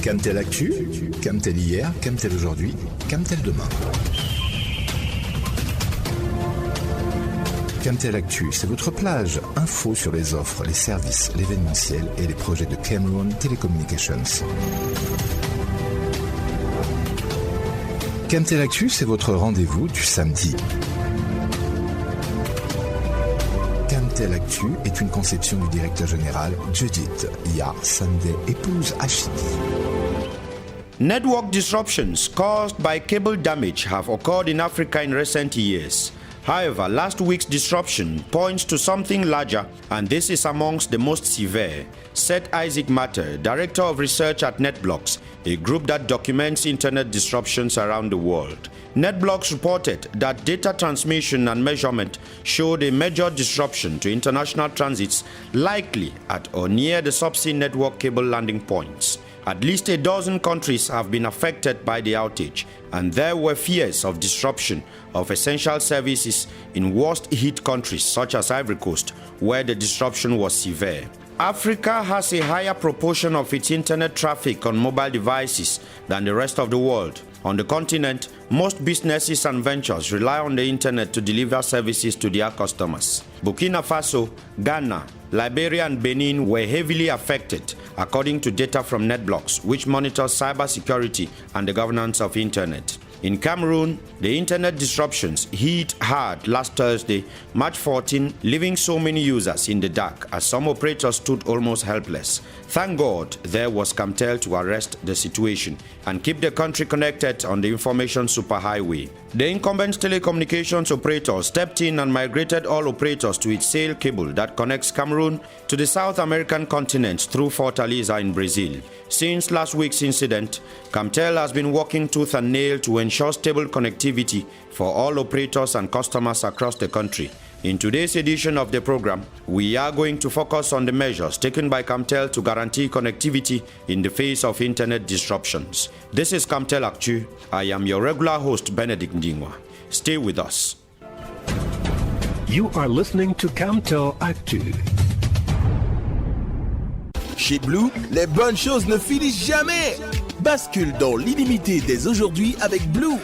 Camtel Actu, Camtel hier, Camtel aujourd'hui, Camtel demain. Camtel Actu, c'est votre plage. Info sur les offres, les services, l'événementiel et les projets de Cameroon Telecommunications. Camtel Actu, c'est votre rendez-vous du samedi. Camtel Actu est une conception du directeur général Judith Ya Sunday, épouse Ashidi. Network disruptions caused by cable damage have occurred in Africa in recent years. However, last week's disruption points to something larger, and this is amongst the most severe, said Isaac Matter, Director of Research at NetBlocks, a group that documents internet disruptions around the world. NetBlocks reported that data transmission and measurement showed a major disruption to international transits, likely at or near the subsea network cable landing points. At least a dozen countries have been affected by the outage, and there were fears of disruption of essential services in worst-hit countries such as Ivory Coast, where the disruption was severe. Africa has a higher proportion of its internet traffic on mobile devices than the rest of the world. On the continent, most businesses and ventures rely on the internet to deliver services to their customers. Burkina Faso, Ghana, Liberia and Benin were heavily affected, according to data from NetBlocks, which monitors cybersecurity and the governance of internet. In Cameroon, the internet disruptions hit hard last Thursday, March 14, leaving so many users in the dark as some operators stood almost helpless. Thank God there was Camtel to arrest the situation and keep the country connected on the information superhighway. The incumbent telecommunications operator stepped in and migrated all operators to its sail cable that connects Cameroon to the South American continent through Fortaleza in Brazil. Since last week's incident, Camtel has been working tooth and nail to ensure stable connectivity for all operators and customers across the country. In today's edition of the program, we are going to focus on the measures taken by Camtel to guarantee connectivity in the face of internet disruptions. This is Camtel Actu. I am your regular host, Benedict Ndingwa. Stay with us. You are listening to Camtel Actu. Chez Blue, les bonnes choses ne finissent jamais. Bascule dans l'illimité dès aujourd'hui avec Blue.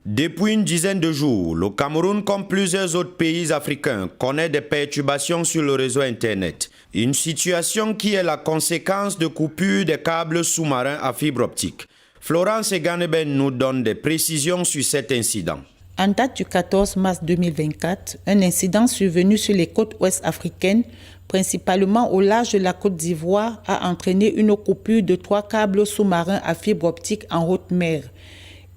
Depuis une dizaine de jours, le Cameroun, comme plusieurs autres pays africains, connaît des perturbations sur le réseau Internet. Une situation qui est la conséquence de coupures des câbles sous-marins à fibre optique. Florence Eganeben nous donne des précisions sur cet incident. En date du 14 mars 2024, un incident survenu sur les côtes ouest africaines, principalement au large de la Côte d'Ivoire, a entraîné une coupure de 3 câbles sous-marins à fibre optique en haute mer.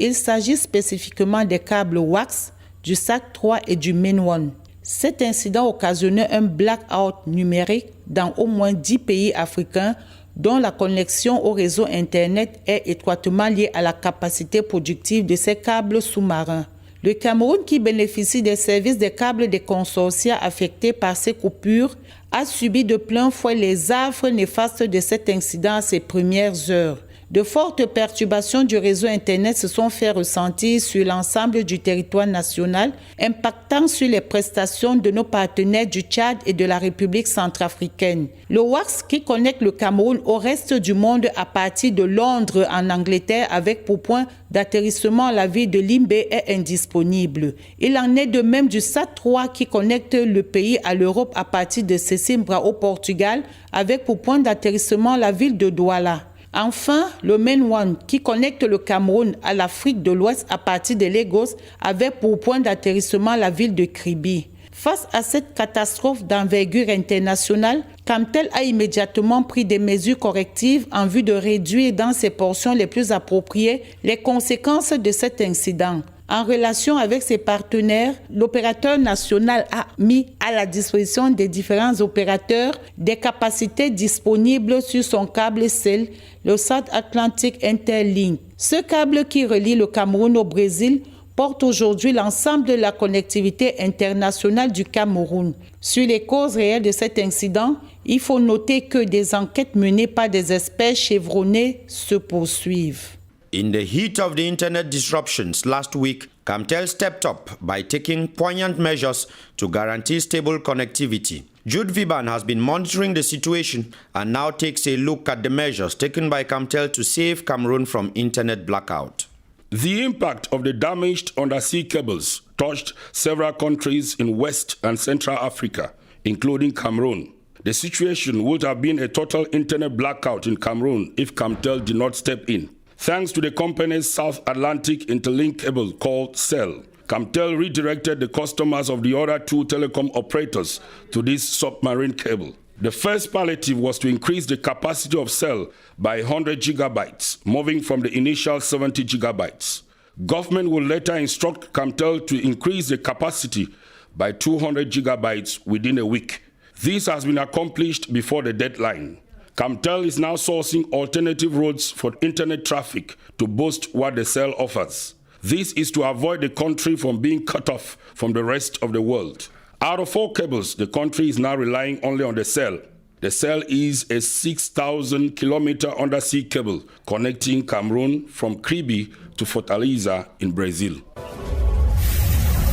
Il s'agit spécifiquement des câbles WAX, du SAC-3 et du Main-1. Cet incident occasionnait un blackout numérique dans au moins 10 pays africains dont la connexion au réseau Internet est étroitement liée à la capacité productive de ces câbles sous-marins. Le Cameroun, qui bénéficie des services des câbles des consortia affectés par ces coupures, a subi de plein fouet les affres néfastes de cet incident à ses premières heures. De fortes perturbations du réseau Internet se sont fait ressentir sur l'ensemble du territoire national, impactant sur les prestations de nos partenaires du Tchad et de la République centrafricaine. Le WAX, qui connecte le Cameroun au reste du monde à partir de Londres en Angleterre avec pour point d'atterrissement la ville de Limbé, est indisponible. Il en est de même du SAT-3 qui connecte le pays à l'Europe à partir de Sesimbra au Portugal avec pour point d'atterrissement la ville de Douala. Enfin, le Main-1 qui connecte le Cameroun à l'Afrique de l'Ouest à partir de Lagos avec pour point d'atterrissement la ville de Kribi. Face à cette catastrophe d'envergure internationale, Camtel a immédiatement pris des mesures correctives en vue de réduire dans ses portions les plus appropriées les conséquences de cet incident. En relation avec ses partenaires, l'opérateur national a mis à la disposition des différents opérateurs des capacités disponibles sur son câble SEL, le South Atlantic Interlink. Ce câble qui relie le Cameroun au Brésil porte aujourd'hui l'ensemble de la connectivité internationale du Cameroun. Sur les causes réelles de cet incident, il faut noter que des enquêtes menées par des experts chevronnés se poursuivent. In the heat of the internet disruptions last week, Camtel stepped up by taking poignant measures to guarantee stable connectivity. Jude Viban has been monitoring the situation and now takes a look at the measures taken by Camtel to save Cameroon from internet blackout. The impact of the damaged undersea cables touched several countries in West and Central Africa, including Cameroon. The situation would have been a total internet blackout in Cameroon if Camtel did not step in. Thanks to the company's South Atlantic Interlink cable called CEL, Camtel redirected the customers of the other two telecom operators to this submarine cable. The first palliative was to increase the capacity of CEL by 100 gigabytes, moving from the initial 70 gigabytes. Government will later instruct Camtel to increase the capacity by 200 gigabytes within a week. This has been accomplished before the deadline. Camtel is now sourcing alternative routes for internet traffic to boost what the CEL offers. This is to avoid the country from being cut off from the rest of the world. Out of 4 cables, the country is now relying only on the CEL. The CEL is a 6,000-kilometer undersea cable connecting Cameroon from Kribi to Fortaleza in Brazil.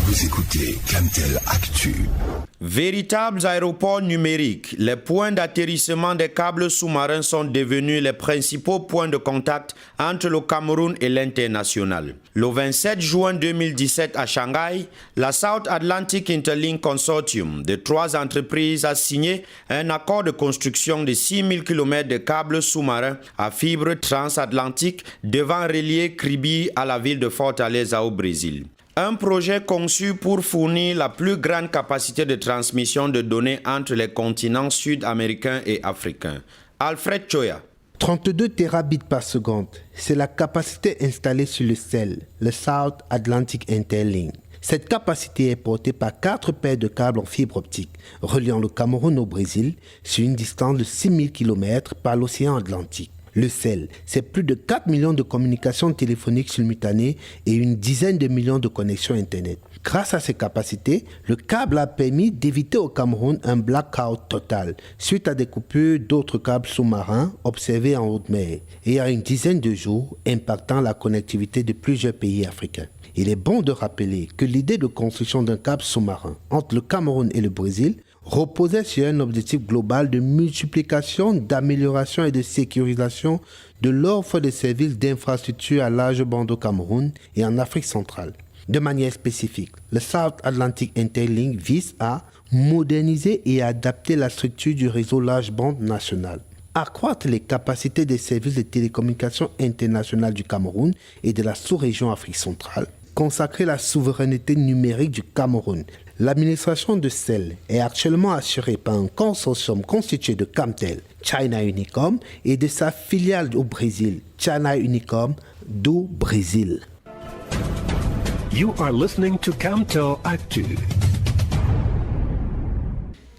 Vous écoutez Camtel Actu. Véritables aéroports numériques, les points d'atterrissement des câbles sous-marins sont devenus les principaux points de contact entre le Cameroun et l'international. Le 27 juin 2017 à Shanghai, la South Atlantic Interlink Consortium de 3 entreprises a signé un accord de construction de 6000 km de câbles sous-marins à fibre transatlantique devant relier Kribi à la ville de Fortaleza au Brésil. Un projet conçu pour fournir la plus grande capacité de transmission de données entre les continents sud-américains et africains. Alfred Choya. 32 terabits par seconde, c'est la capacité installée sur le CEL, le South Atlantic Interlink. Cette capacité est portée par 4 paires de câbles en fibre optique, reliant le Cameroun au Brésil sur une distance de 6000 km par l'océan Atlantique. Le CEL, c'est plus de 4 millions de communications téléphoniques simultanées et une dizaine de millions de connexions Internet. Grâce à ces capacités, le câble a permis d'éviter au Cameroun un blackout total suite à des coupures d'autres câbles sous-marins observés en haute mer et à une dizaine de jours impactant la connectivité de plusieurs pays africains. Il est bon de rappeler que l'idée de construction d'un câble sous-marin entre le Cameroun et le Brésil reposait sur un objectif global de multiplication, d'amélioration et de sécurisation de l'offre de services d'infrastructure à large bande au Cameroun et en Afrique centrale. De manière spécifique, le South Atlantic Interlink vise à moderniser et adapter la structure du réseau large bande national, accroître les capacités des services de télécommunications internationales du Cameroun et de la sous-région Afrique centrale, consacrer la souveraineté numérique du Cameroun. L'administration de CEL est actuellement assurée par un consortium constitué de Camtel, China Unicom et de sa filiale au Brésil, China Unicom do Brésil. You are listening to Camtel Actu.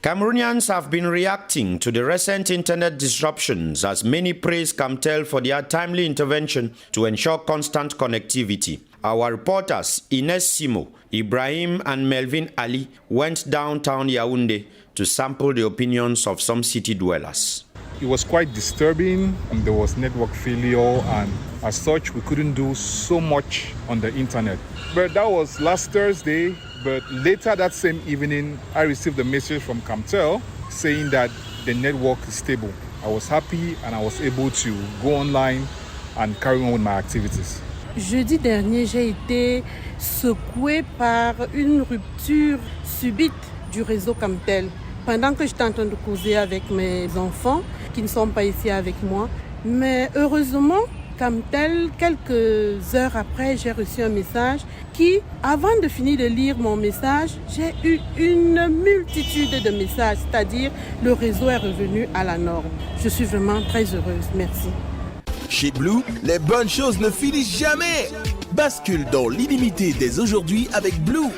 Cameroonians have been reacting to the recent internet disruptions as many praise Camtel for their timely intervention to ensure constant connectivity. Our reporters Ines Simo, Ibrahim and Melvin Ali went downtown Yaoundé to sample the opinions of some city dwellers. It was quite disturbing. There was network failure, and as such, we couldn't do so much on the internet. But that was last Thursday. But later that same evening, I received a message from Camtel saying that the network is stable. I was happy and I was able to go online and carry on with my activities. Jeudi dernier, j'ai été secouée par une rupture subite du réseau Camtel. Pendant que j'étais en train de causer avec mes enfants, qui ne sont pas ici avec moi. Mais heureusement, Camtel, quelques heures après, j'ai reçu un message qui, avant de finir de lire mon message, j'ai eu une multitude de messages, c'est-à-dire le réseau est revenu à la norme. Je suis vraiment très heureuse. Merci. Chez Blue, les bonnes choses ne finissent jamais. Bascule dans l'illimité dès aujourd'hui avec Blue.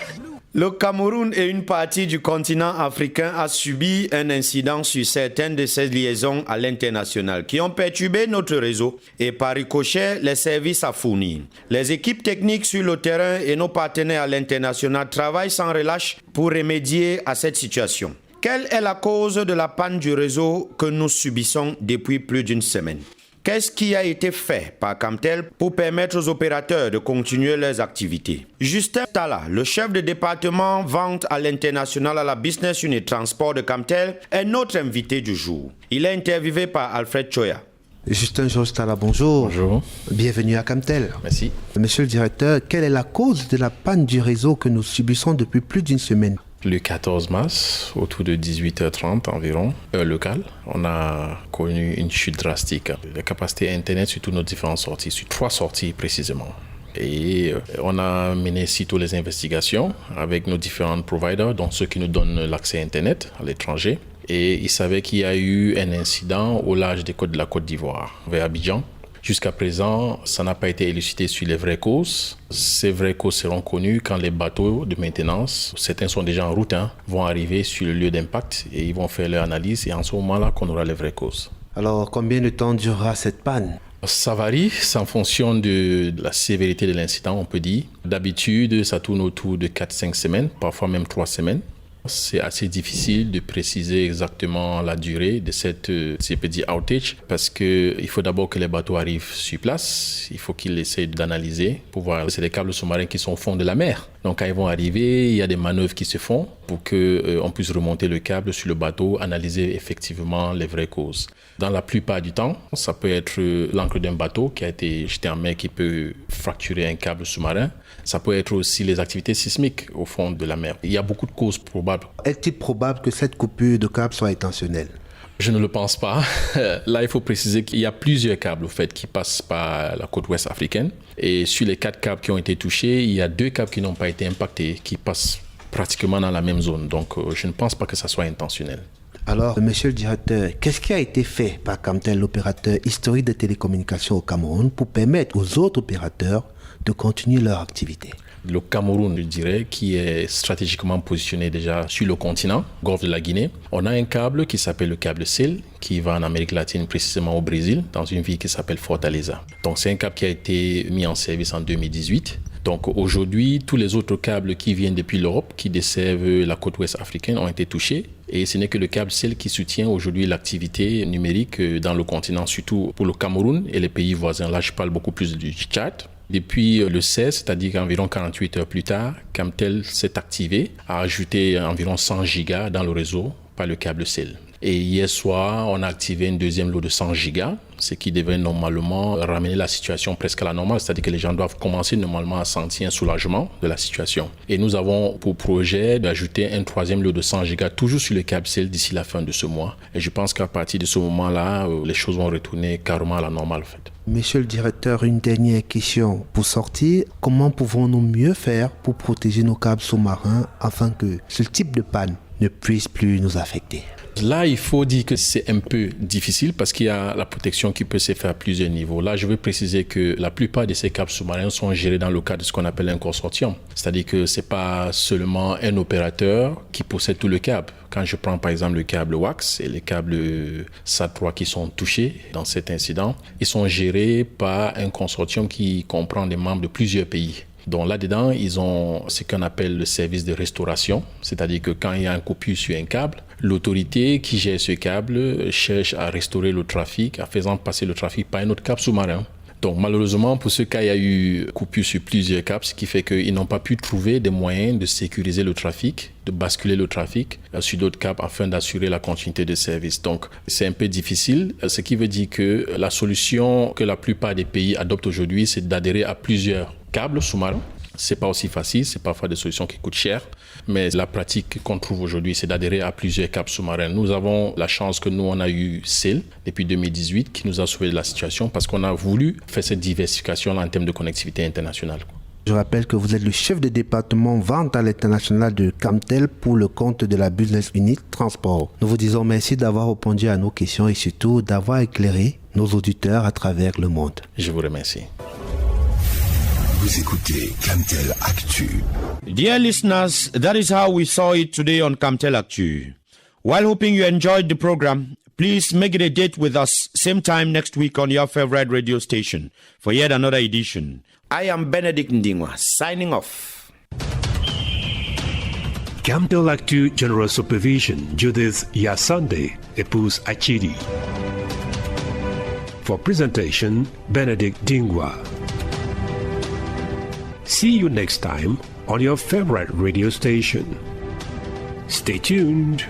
Le Cameroun et une partie du continent africain a subi un incident sur certaines de ses liaisons à l'international qui ont perturbé notre réseau et par ricochet les services à fournir. Les équipes techniques sur le terrain et nos partenaires à l'international travaillent sans relâche pour remédier à cette situation. Quelle est la cause de la panne du réseau que nous subissons depuis plus d'une semaine? Qu'est-ce qui a été fait par Camtel pour permettre aux opérateurs de continuer leurs activités? Justin Tala, le chef de département vente à l'international à la Business Unit Transport de Camtel, est notre invité du jour. Il est interviewé par Alfred Choya. Justin Georges Tala, bonjour. Bonjour. Bienvenue à Camtel. Merci. Monsieur le directeur, quelle est la cause de la panne du réseau que nous subissons depuis plus d'une semaine? Le 14 mars, autour de 18h30 environ, heure locale, on a connu une chute drastique. La capacité Internet sur toutes nos différentes sorties, sur 3 sorties précisément. Et on a mené sitôt les investigations avec nos différents providers, dont ceux qui nous donnent l'accès Internet à l'étranger. Et il savait qu'il y a eu un incident au large des côtes de la Côte d'Ivoire, vers Abidjan. Jusqu'à présent, ça n'a pas été élucidé sur les vraies causes. Ces vraies causes seront connues quand les bateaux de maintenance, certains sont déjà en route, vont arriver sur le lieu d'impact et ils vont faire leur analyse. Et en ce moment-là, qu'on aura les vraies causes. Alors, combien de temps durera cette panne? Ça varie, c'est en fonction de la sévérité de l'incident, on peut dire. D'habitude, ça tourne autour de 4-5 semaines, parfois même 3 semaines. C'est assez difficile de préciser exactement la durée de cette outage parce qu'il faut d'abord que les bateaux arrivent sur place. Il faut qu'ils essayent d'analyser pour voir. C'est des câbles sous-marins qui sont au fond de la mer. Donc quand ils vont arriver, il y a des manœuvres qui se font pour qu'on puisse remonter le câble sur le bateau, analyser effectivement les vraies causes. Dans la plupart du temps, ça peut être l'encre d'un bateau qui a été jeté en mer qui peut fracturer un câble sous-marin. Ça peut être aussi les activités sismiques au fond de la mer. Il y a beaucoup de causes probables. Est-il probable que cette coupure de câble soit intentionnelle? Je ne le pense pas. Là, il faut préciser qu'il y a plusieurs câbles au fait, qui passent par la côte ouest africaine. Et sur les 4 câbles qui ont été touchés, il y a 2 câbles qui n'ont pas été impactés, qui passent pratiquement dans la même zone. Donc, je ne pense pas que ça soit intentionnel. Alors, monsieur le directeur, qu'est-ce qui a été fait par Camtel, l'opérateur historique de télécommunications au Cameroun, pour permettre aux autres opérateurs de continuer leur activité? Le Cameroun, je dirais, qui est stratégiquement positionné déjà sur le continent, golfe de la Guinée. On a un câble qui s'appelle le câble SIL, qui va en Amérique latine, précisément au Brésil, dans une ville qui s'appelle Fortaleza. Donc c'est un câble qui a été mis en service en 2018. Donc aujourd'hui, tous les autres câbles qui viennent depuis l'Europe, qui desservent la côte ouest africaine, ont été touchés. Et ce n'est que le câble SIL qui soutient aujourd'hui l'activité numérique dans le continent, surtout pour le Cameroun et les pays voisins. Là, je parle beaucoup plus du Tchad. Depuis le 16, c'est-à-dire qu'environ 48 heures plus tard, Camtel s'est activé, a ajouté environ 100 gigas dans le réseau par le câble SIL. Et hier soir, on a activé une deuxième lot de 100 gigas, ce qui devait normalement ramener la situation presque à la normale, c'est-à-dire que les gens doivent commencer normalement à sentir un soulagement de la situation. Et nous avons pour projet d'ajouter un 3e lot de 100 gigas, toujours sur le câble SIL d'ici la fin de ce mois. Et je pense qu'à partir de ce moment-là, les choses vont retourner carrément à la normale en fait. Monsieur le directeur, une dernière question. Pour sortir, comment pouvons-nous mieux faire pour protéger nos câbles sous-marins afin que ce type de panne ne puisse plus nous affecter? Là, il faut dire que c'est un peu difficile parce qu'il y a la protection qui peut se faire à plusieurs niveaux. Là, je veux préciser que la plupart de ces câbles sous-marins sont gérés dans le cadre de ce qu'on appelle un consortium. C'est-à-dire que ce n'est pas seulement un opérateur qui possède tout le câble. Quand je prends par exemple le câble WAX et les câbles SAT3 qui sont touchés dans cet incident, ils sont gérés par un consortium qui comprend des membres de plusieurs pays. Donc là-dedans, ils ont ce qu'on appelle le service de restauration, c'est-à-dire que quand il y a un coupure sur un câble, l'autorité qui gère ce câble cherche à restaurer le trafic en faisant passer le trafic par un autre câble sous-marin. Donc malheureusement, pour ce cas, il y a eu coupure sur plusieurs câbles, ce qui fait qu'ils n'ont pas pu trouver des moyens de sécuriser le trafic, de basculer le trafic sur d'autres câbles afin d'assurer la continuité de service. Donc c'est un peu difficile, ce qui veut dire que la solution que la plupart des pays adoptent aujourd'hui, c'est d'adhérer à plusieurs câbles sous-marins. C'est pas aussi facile, c'est parfois des solutions qui coûtent cher, mais la pratique qu'on trouve aujourd'hui, c'est d'adhérer à plusieurs câbles sous-marins. Nous avons la chance que nous, on a eu SIL depuis 2018 qui nous a sauvé de la situation parce qu'on a voulu faire cette diversification en termes de connectivité internationale. Je rappelle que vous êtes le chef de département vente à l'international de Camtel pour le compte de la Business Unit Transport. Nous vous disons merci d'avoir répondu à nos questions et surtout d'avoir éclairé nos auditeurs à travers le monde. Je vous remercie. Vous écoutez Camtel Actu. Dear listeners, that is how we saw it today on Camtel Actu. While hoping you enjoyed the program, please make it a date with us same time next week on your favorite radio station for yet another edition. I am Benedict Ndingwa, signing off. Camtel Actu General Supervision, Judith Yasande, épouse Achidi. For presentation, Benedict Dingwa. See you next time on your favorite radio station. Stay tuned.